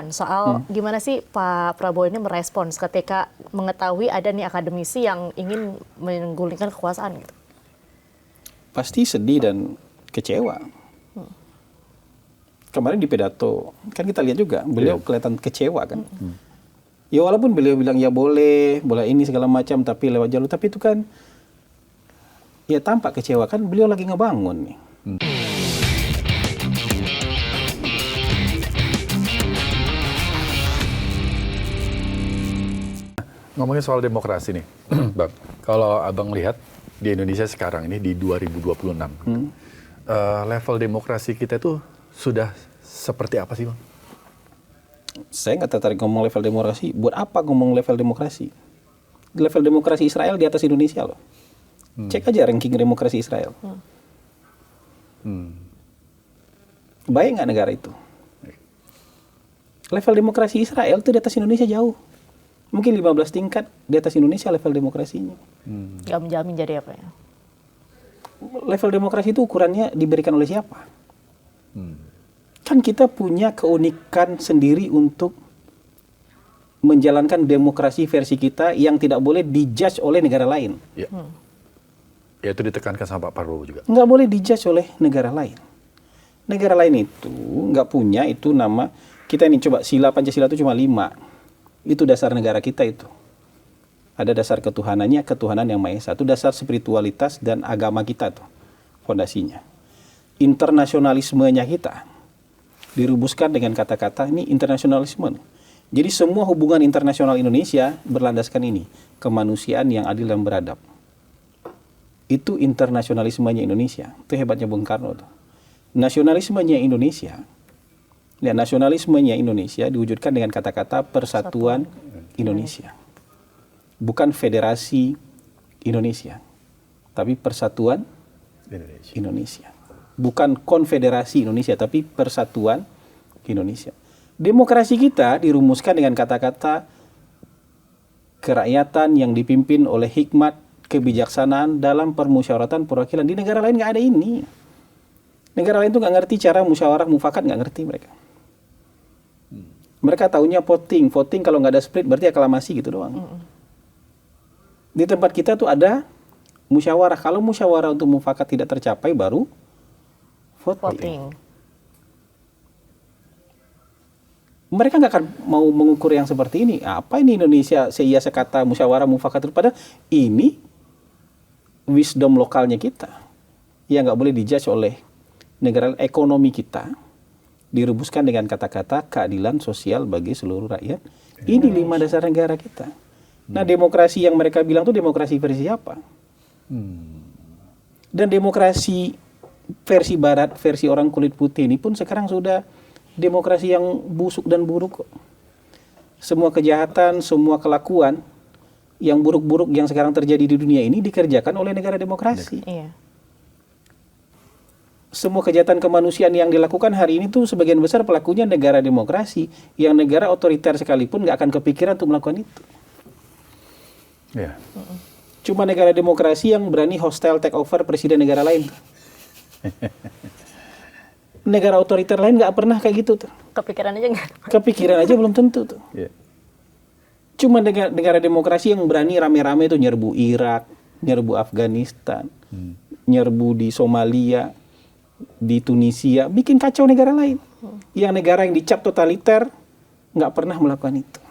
Soal gimana sih Pak Prabowo ini merespons ketika mengetahui ada nih akademisi yang ingin menggulingkan kekuasaan gitu. Pasti sedih dan kecewa. Kemarin di pidato kan kita lihat juga beliau kelihatan kecewa kan. Ya walaupun beliau bilang ya boleh ini segala macam tapi lewat jalur, tapi itu kan ya tampak kecewa kan, beliau lagi ngebangun nih. Ngomongin soal demokrasi nih, Bang. Kalau Abang lihat di Indonesia sekarang ini di 2026, level demokrasi kita itu sudah seperti apa sih, Bang? Saya nggak tertarik ngomong level demokrasi. Buat apa ngomong level demokrasi? Level demokrasi Israel di atas Indonesia loh. Cek aja ranking demokrasi Israel. Baik nggak negara itu? Level demokrasi Israel itu di atas Indonesia jauh. Mungkin 15 tingkat di atas Indonesia level demokrasinya. Nggak menjamin jadi apa ya? Level demokrasi itu ukurannya diberikan oleh siapa? Kan kita punya keunikan sendiri untuk menjalankan demokrasi versi kita yang tidak boleh dijudge oleh negara lain. Ya. Ya itu ditekankan sama Pak Prabowo juga. Nggak boleh dijudge oleh negara lain. Negara lain itu nggak punya itu nama, kita ini coba sila Pancasila itu cuma 5. Itu dasar negara kita itu. Ada dasar ketuhanannya, ketuhanan yang Maha Esa. Itu dasar spiritualitas dan agama kita tuh, fondasinya. Internasionalismenya kita dirubuskan dengan kata-kata ini internasionalisme. Jadi semua hubungan internasional Indonesia berlandaskan ini, kemanusiaan yang adil dan beradab. Itu internasionalismenya Indonesia. Itu hebatnya Bung Karno tuh. Nasionalismenya Indonesia. Ya, nasionalismenya Indonesia diwujudkan dengan kata-kata Persatuan Indonesia. Bukan Federasi Indonesia, tapi Persatuan Indonesia. Bukan Konfederasi Indonesia, tapi Persatuan Indonesia. Demokrasi kita dirumuskan dengan kata-kata kerakyatan yang dipimpin oleh hikmat, kebijaksanaan dalam permusyawaratan perwakilan. Di negara lain nggak ada ini. Negara lain tuh nggak ngerti cara musyawarah mufakat, nggak ngerti mereka. Mereka taunya voting kalau nggak ada split berarti aklamasi gitu doang. Di tempat kita tuh ada musyawarah. Kalau musyawarah untuk mufakat tidak tercapai baru voting. Mereka nggak akan mau mengukur yang seperti ini. Apa ini Indonesia seia sekata musyawarah mufakat itu? Padahal ini wisdom lokalnya kita yang nggak boleh dijudge oleh negara. Ekonomi kita dirubuskan dengan kata-kata keadilan sosial bagi seluruh rakyat. Ini 5 dasar negara kita. Nah, demokrasi yang mereka bilang itu demokrasi versi apa? Dan demokrasi versi barat, versi orang kulit putih ini pun sekarang sudah demokrasi yang busuk dan buruk. Semua kejahatan, semua kelakuan yang buruk-buruk yang sekarang terjadi di dunia ini dikerjakan oleh negara demokrasi. Iya. Semua kejahatan kemanusiaan yang dilakukan hari ini tuh sebagian besar pelakunya negara demokrasi, yang negara otoriter sekalipun nggak akan kepikiran untuk melakukan itu. Cuma negara demokrasi yang berani hostile take over presiden negara lain. Negara otoriter lain nggak pernah kayak gitu tuh. Kepikiran aja nggak? Kepikiran aja belum tentu tuh. Cuma negara demokrasi yang berani rame-rame tuh nyerbu Irak, nyerbu Afghanistan, nyerbu di Somalia, di Tunisia, bikin kacau negara lain. Yang negara yang dicap totaliter nggak pernah melakukan itu.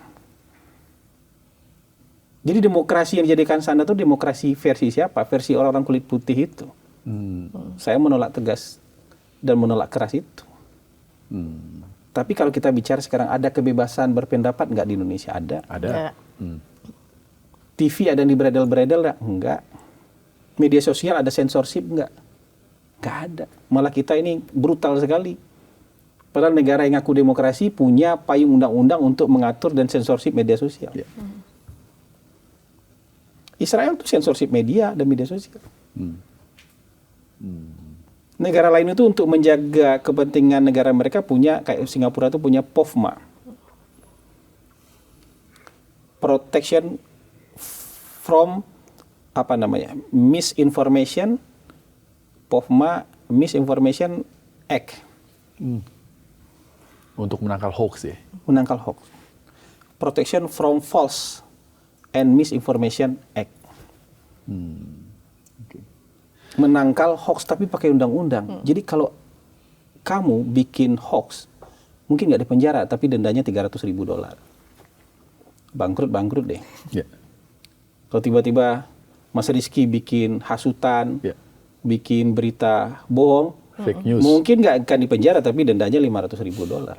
Jadi demokrasi yang dijadikan standar itu demokrasi versi siapa? Versi orang-orang kulit putih itu. Saya menolak tegas dan menolak keras itu. Tapi kalau kita bicara sekarang ada kebebasan berpendapat nggak di Indonesia? Ada. Ada. TV ada yang diberedel-beredel nggak? Enggak. Media sosial ada censorship nggak? Nggak ada. Malah kita ini brutal sekali. Padahal negara yang ngaku demokrasi punya payung undang-undang untuk mengatur dan censorship media sosial. Israel itu censorship media dan media sosial. Negara lain itu untuk menjaga kepentingan negara mereka punya, kayak Singapura itu punya POFMA. Protection from misinformation, POFMA Misinformation Act. untuk menangkal hoax ya. Menangkal hoax. Protection from False and Misinformation Act. Oke. Menangkal hoax tapi pakai undang-undang. Jadi kalau kamu bikin hoax, mungkin nggak di penjara, tapi dendanya $300.000. Bangkrut deh. Ya. Kalau tiba-tiba Mas Rizky bikin hasutan, Ya. bikin berita bohong, Fake news. mungkin nggak akan di penjara, tapi dendanya $500.000.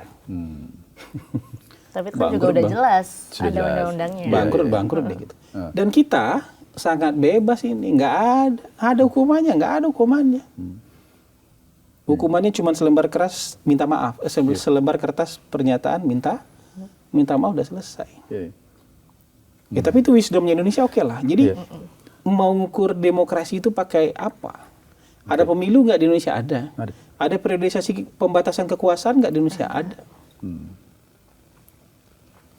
Tapi itu kan juga Bangkrut, udah Bang. jelas Sudah ada jelas. undang-undangnya. Iya, Bangkrut deh gitu. Dan kita sangat bebas ini, nggak ada hukumannya, Hukumannya cuma selembar keras minta maaf, selembar kertas pernyataan minta maaf, udah selesai. Ya. Ya tapi itu wisdomnya Indonesia, oke lah. Jadi Iya. mau ngukur demokrasi itu pakai apa? Ada pemilu nggak di Indonesia? Ada. Ada. Ada periodisasi pembatasan kekuasaan nggak di Indonesia? Ada.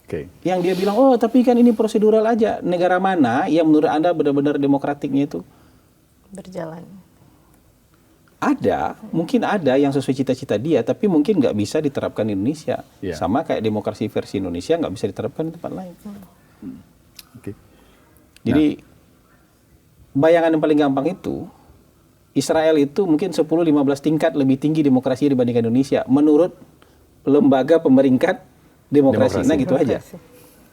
Oke. Yang dia bilang, oh tapi kan ini prosedural aja. Negara mana yang menurut Anda benar-benar demokratiknya itu? Berjalan. Ada, mungkin ada yang sesuai cita-cita dia, tapi mungkin nggak bisa diterapkan di Indonesia. Iya. Sama kayak demokrasi versi Indonesia nggak bisa diterapkan di tempat lain. Oke. Jadi bayangan yang paling gampang itu, Israel itu mungkin 10-15 tingkat lebih tinggi demokrasi dibandingkan Indonesia menurut lembaga pemeringkat demokrasi. Nah gitu aja.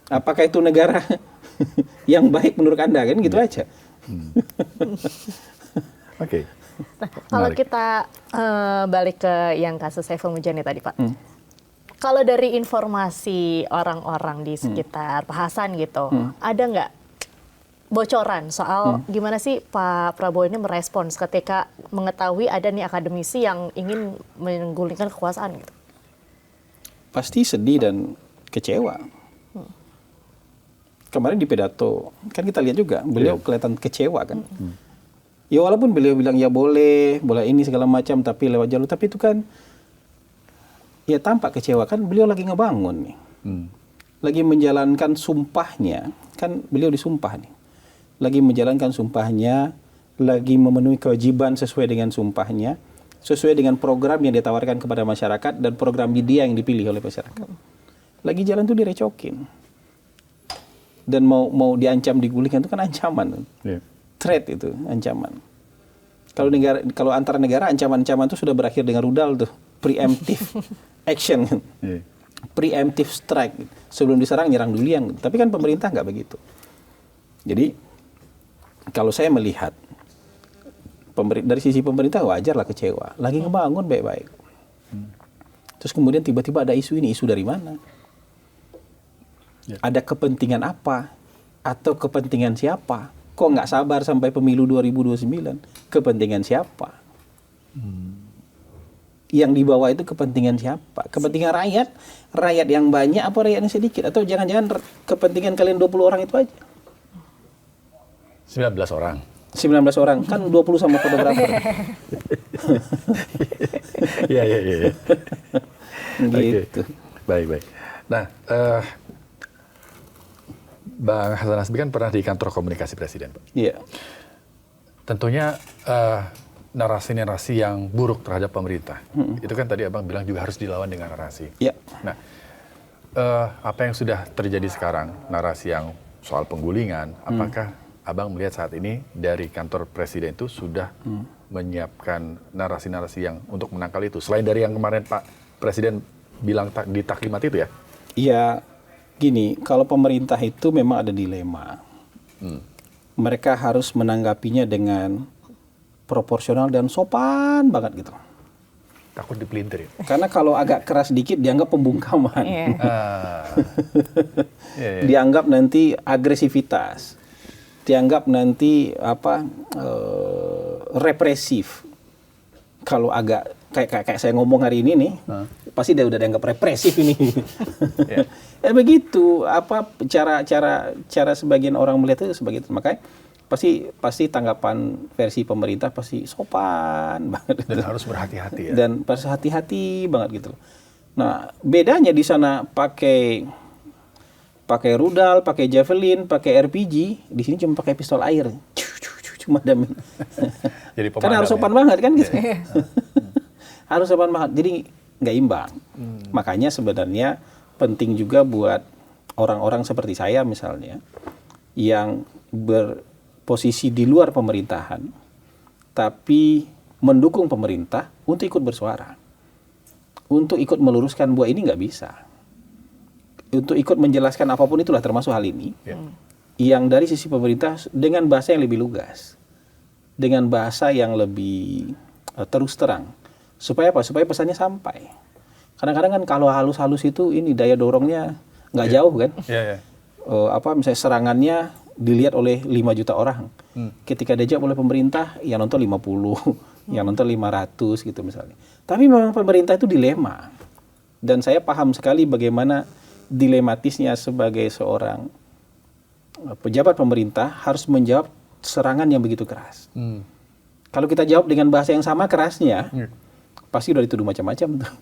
Apakah itu negara yang baik menurut Anda, kan gitu aja. Oke. Nah, kalau Menarik. kita balik ke yang kasus Saiful Mujani tadi, Pak. Kalau dari informasi orang-orang di sekitar Pak Hasan gitu, ada nggak bocoran soal gimana sih Pak Prabowo ini merespons ketika mengetahui ada nih akademisi yang ingin menggulingkan kekuasaan gitu? Pasti sedih dan kecewa. Kemarin di pidato, kan kita lihat juga, beliau kelihatan kecewa kan. Ya walaupun beliau bilang ya boleh ini segala macam, tapi lewat jalur, tapi itu kan ya tampak kecewa kan, beliau lagi ngebangun nih. Lagi menjalankan sumpahnya, kan beliau disumpah nih. Lagi menjalankan sumpahnya, lagi memenuhi kewajiban sesuai dengan sumpahnya, sesuai dengan program yang ditawarkan kepada masyarakat dan program dia yang dipilih oleh masyarakat. Lagi jalan tuh direcokin. Dan mau diancam digulingkan itu kan ancaman. Yeah. Threat itu ancaman. Kalau antara negara ancaman-ancaman itu sudah berakhir dengan rudal tuh, preemptive action, Yeah. preemptive strike. Sebelum diserang nyerang duluan. Tapi kan pemerintah nggak begitu. Jadi kalau saya melihat dari sisi pemerintah wajar lah kecewa. Lagi ngebangun baik-baik. Terus kemudian tiba-tiba ada isu ini, isu dari mana? Ya. Ada kepentingan apa? Atau kepentingan siapa? Kok nggak sabar sampai pemilu 2029? Kepentingan siapa? Yang dibawa itu kepentingan siapa? Kepentingan rakyat? Rakyat yang banyak apa rakyat yang sedikit? Atau jangan-jangan kepentingan kalian 20 orang itu aja? 19 orang. 19 orang, kan 20 sama fotografer. Iya. Gitu. Baik. Nah, Bang Hasan Hasbi kan pernah di kantor komunikasi Presiden, Pak. Iya. Tentunya narasi-narasi yang buruk terhadap pemerintah, itu kan tadi Abang bilang juga harus dilawan dengan narasi. Iya. Nah, apa yang sudah terjadi sekarang, narasi yang soal penggulingan, apakah Abang melihat saat ini dari kantor Presiden itu sudah menyiapkan narasi-narasi yang untuk menangkal itu? Selain dari yang kemarin Pak Presiden bilang di taklimat itu ya? Iya, gini, kalau pemerintah itu memang ada dilema. Mereka harus menanggapinya dengan proporsional dan sopan banget gitu. Takut dipelintir ya? Karena kalau agak keras dikit dianggap pembungkaman. Iya. Iya. Dianggap nanti agresivitas. Dianggap nanti represif. Kalau agak kayak saya ngomong hari ini nih, pasti dia udah dianggap represif ini. Begitu cara sebagian orang melihat itu sebagai itu. Makanya pasti tanggapan versi pemerintah pasti sopan banget. Dan harus berhati-hati ya. Dan pasti hati-hati banget gitu. Nah, bedanya di sana pakai rudal, pakai javelin, pakai RPG, di sini cuma pakai pistol air. Cuma damin. Jadi Kan harus sopan banget kan gitu. Harus sopan banget. Jadi nggak imbang. Makanya sebenarnya penting juga buat orang-orang seperti saya misalnya yang berposisi di luar pemerintahan tapi mendukung pemerintah untuk ikut bersuara, untuk ikut meluruskan bahwa ini nggak bisa, untuk ikut menjelaskan apapun itulah termasuk hal ini yang dari sisi pemerintah dengan bahasa yang lebih lugas, dengan bahasa yang lebih terus terang, supaya apa? Supaya pesannya sampai. Kadang-kadang kan kalau halus-halus itu ini daya dorongnya nggak jauh kan? Misalnya serangannya dilihat oleh 5 juta orang. Ketika dijawab oleh pemerintah, yang nonton 50, yang nonton 500 gitu misalnya. Tapi memang pemerintah itu dilema. Dan saya paham sekali bagaimana dilematisnya sebagai seorang pejabat pemerintah harus menjawab serangan yang begitu keras. Kalau kita jawab dengan bahasa yang sama kerasnya, pasti udah dituduh macam-macam tuh.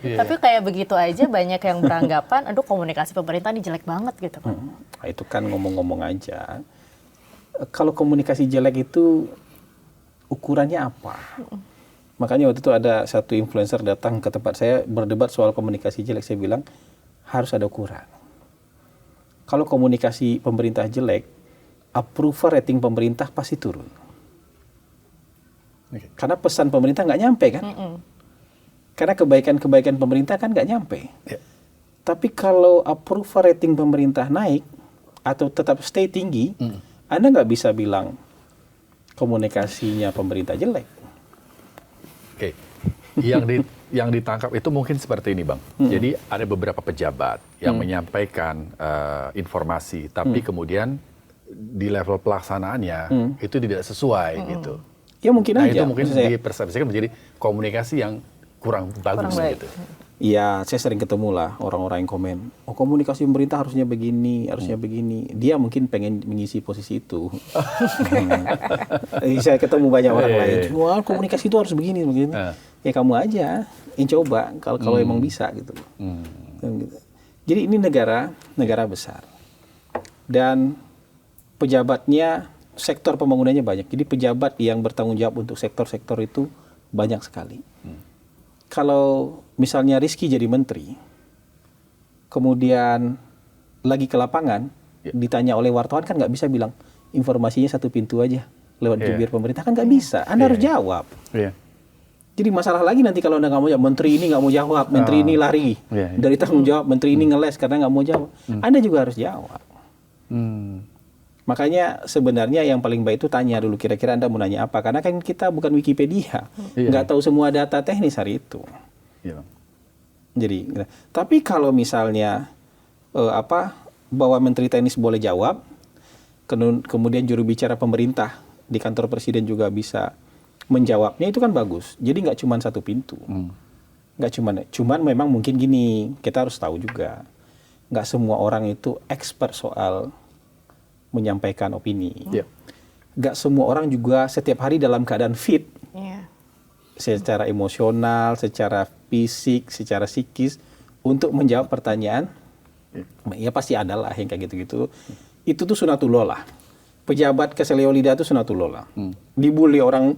Tapi kayak begitu aja banyak yang beranggapan, aduh komunikasi pemerintah ini jelek banget gitu kan. Nah, itu kan ngomong-ngomong aja. Kalau komunikasi jelek itu ukurannya apa? Makanya waktu itu ada satu influencer datang ke tempat saya berdebat soal komunikasi jelek. Saya bilang harus ada ukuran. Kalau komunikasi pemerintah jelek, approval rating pemerintah pasti turun. Karena pesan pemerintah nggak nyampe kan? Karena kebaikan-kebaikan pemerintah kan nggak nyampe. Tapi kalau approval rating pemerintah naik atau tetap stay tinggi, Anda nggak bisa bilang komunikasinya pemerintah jelek. Oke, yang ditangkap itu mungkin seperti ini, Bang. Jadi ada beberapa pejabat yang menyampaikan informasi, tapi kemudian di level pelaksanaannya itu tidak sesuai gitu. Ya mungkin aja. Itu mungkin dipersepsikan menjadi komunikasi yang kurang bagus gitu. Iya, saya sering ketemu lah orang-orang yang komen, oh komunikasi pemerintah harusnya begini, harusnya begini. Dia mungkin pengen mengisi posisi itu. Saya ketemu banyak orang lain, wah komunikasi itu harus begini, begini. Ya kamu aja yang coba, kalau emang bisa gitu. Jadi ini negara besar. Dan pejabatnya, sektor pembangunannya banyak. Jadi pejabat yang bertanggung jawab untuk sektor-sektor itu banyak sekali. Kalau misalnya Rizky jadi menteri, kemudian lagi ke lapangan, ditanya oleh wartawan kan nggak bisa bilang informasinya satu pintu aja lewat jubir pemerintah, kan nggak bisa. Anda harus jawab. Jadi masalah lagi nanti kalau Anda nggak mau jawab, menteri ini nggak mau jawab, menteri ini lari dari tanggung jawab, menteri ini ngeles karena nggak mau jawab. Anda juga harus jawab. Makanya sebenarnya yang paling baik itu tanya dulu kira-kira Anda mau nanya apa, karena kan kita bukan Wikipedia, nggak tahu semua data teknis hari itu. Jadi, tapi kalau misalnya bahwa menteri teknis boleh jawab, kemudian juru bicara pemerintah di kantor presiden juga bisa menjawabnya, itu kan bagus. Jadi nggak cuma satu pintu, nggak cuman memang mungkin gini, kita harus tahu juga, nggak semua orang itu expert soal menyampaikan opini. Gak semua orang juga setiap hari dalam keadaan fit, secara emosional, secara fisik, secara psikis untuk menjawab pertanyaan. Ya pasti ada lah yang kayak gitu-gitu. Itu tuh sunatullah lah. Pejabat keseleo lidah itu sunatullah lah. Dibully orang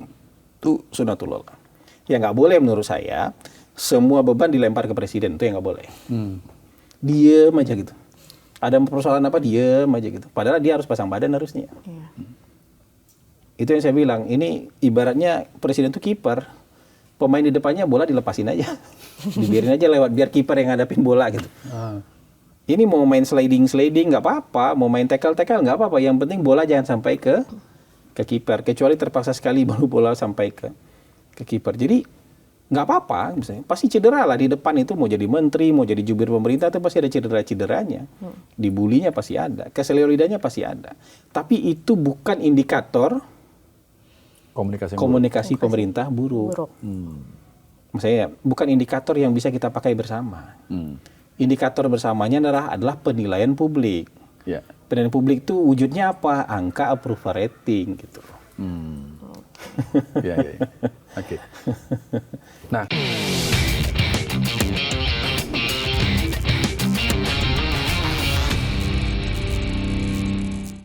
tuh sunatullah lah. Ya nggak boleh menurut saya semua beban dilempar ke presiden, itu yang nggak boleh. Diem aja gitu. Ada persoalan apa, diem aja gitu. Padahal dia harus pasang badan harusnya. Itu yang saya bilang, ini ibaratnya presiden itu kiper. Pemain di depannya bola dilepasin aja. Dibiarin aja lewat, biar kiper yang ngadapin bola gitu. Ini mau main sliding nggak apa-apa, mau main tackle nggak apa-apa. Yang penting bola jangan sampai ke kiper. Kecuali terpaksa sekali baru bola sampai ke kiper. Jadi nggak apa-apa, misalnya pasti cedera lah di depan itu, mau jadi menteri, mau jadi jubir pemerintah itu pasti ada cederanya, dibulinya pasti ada, keseleo lidahnya pasti ada. Tapi itu bukan indikator komunikasi pemerintah buruk. Maksudnya bukan indikator yang bisa kita pakai bersama. Indikator bersamanya adalah penilaian publik. Penilaian publik itu wujudnya apa? Angka approval rating gitu. Oke. Nah.